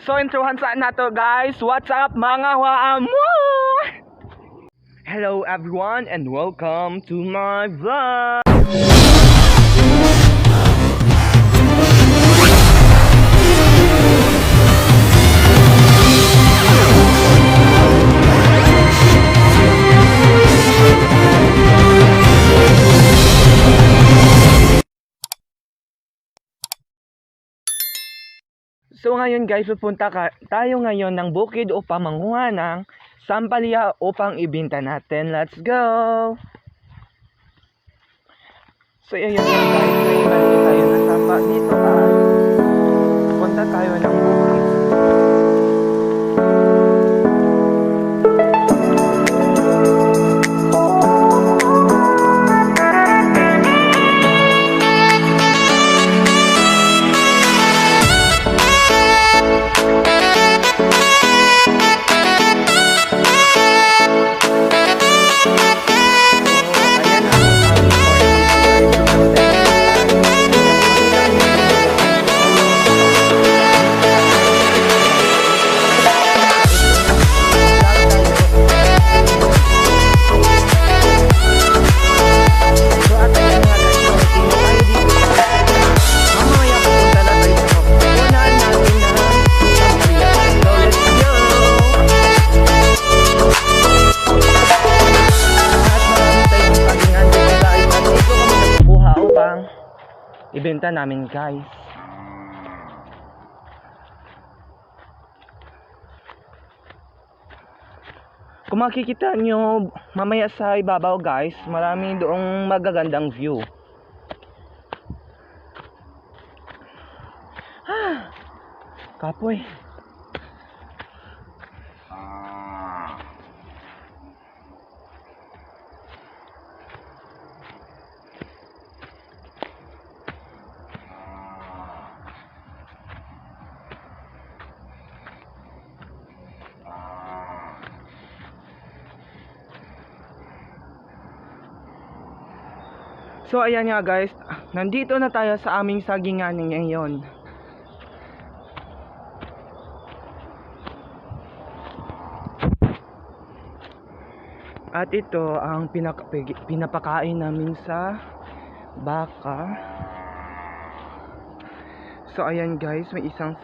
So introhan saan na to guys. What's up mga waamo? Hello everyone and welcome to my vlog. So ngayon guys, pupunta tayo ngayon ng bukid upang manguha ng sampalya upang ibenta natin. Let's go! So yun guys, ngayon tayo na sapa dito at pupunta tayo ng bukid. Ibenta namin guys. Kung makikita nyo mamaya sa ibabaw guys, marami doong magagandang view. Kapoy. So ayan nga guys, nandito na tayo sa aming sagingan ngayon. At ito ang pinapakain namin sa baka. So ayan guys, may isang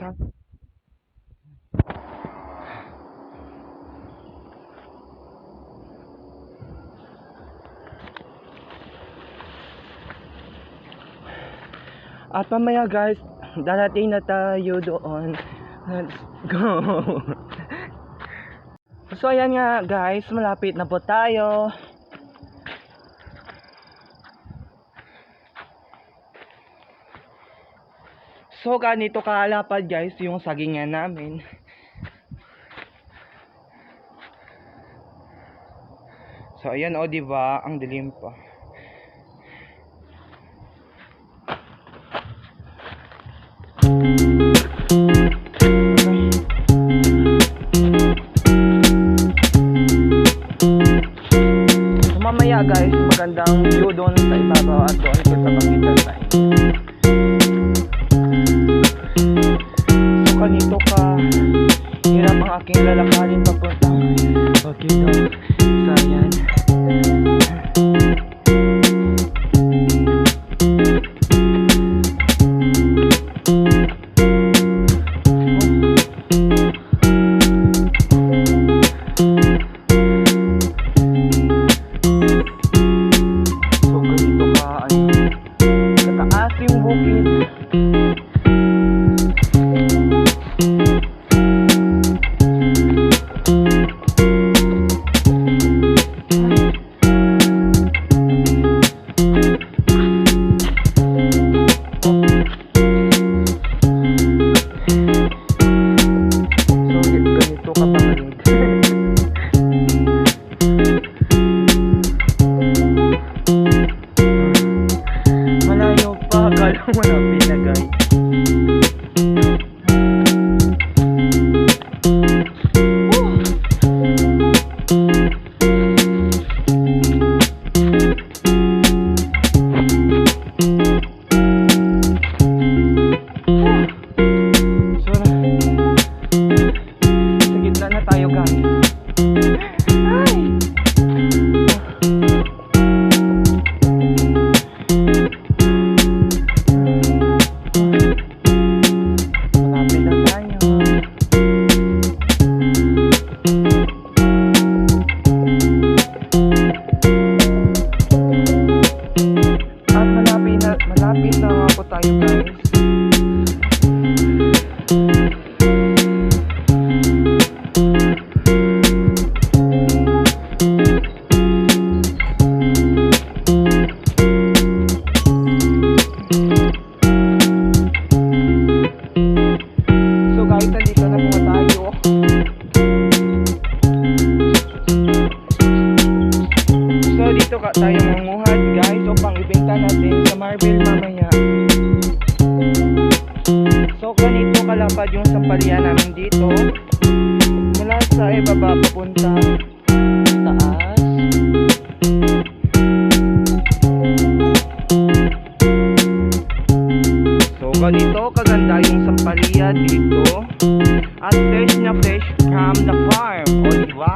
At mamaya guys, darating na tayo doon. Let's go. So ayan nga guys, malapit na po tayo. So ganito kalapad guys yung sagingan namin. So ayan o, diba, ang dilim pa. Mamaya guys, magandang view doon sa ibabaw at doon sa pagitan tayo. So kanito ka hirap ang aking lalakarin papuntang Bukidnon. So yan. nandito na po tayo. So dito tayo manguhad guys upang ibenta natin sa Marvel mamaya. So ganito kalapad yung sampalian namin dito. Mula sa ibaba papunta taas. So ganito kaganda yung sampalian dito. At fresh na fresh from the farm. O diba?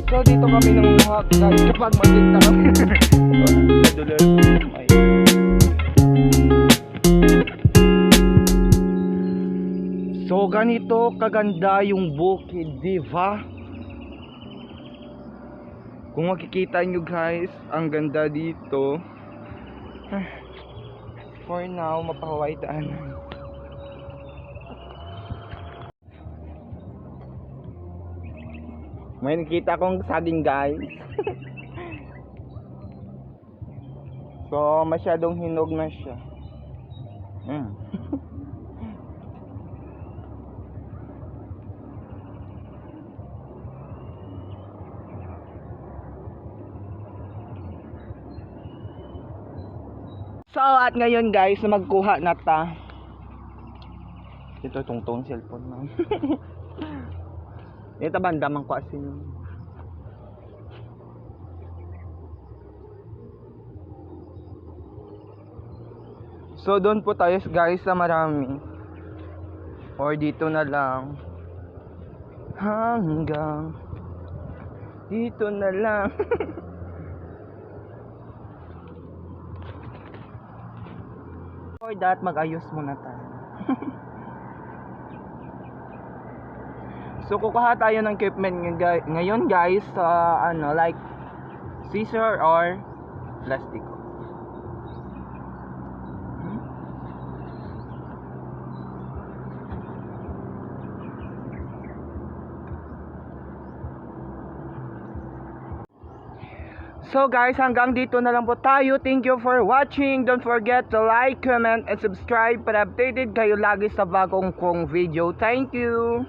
So dito kami nanguha guys kapag magkita kami. So ganito kaganda yung bukid, diba? Kung makikita nyo guys, ang ganda dito. For now, mapahaway daanan. May nakita kong saging guys. So masyadong hinog na siya. So at ngayon guys, magkuha na ta. Ito tungtong cellphone lang. Ito banda man ko asin. So doon po tayo guys sa marami. Or dito na lang. Hanggang dito na lang. For that, mag-ayos muna tayo. So kukuha tayo ng equipment ngayon guys sa like scissor or plastic. So guys, hanggang dito na lang po tayo. Thank you for watching. Don't forget to like, comment, and subscribe para updated kayo lagi sa bagong kong video. Thank you!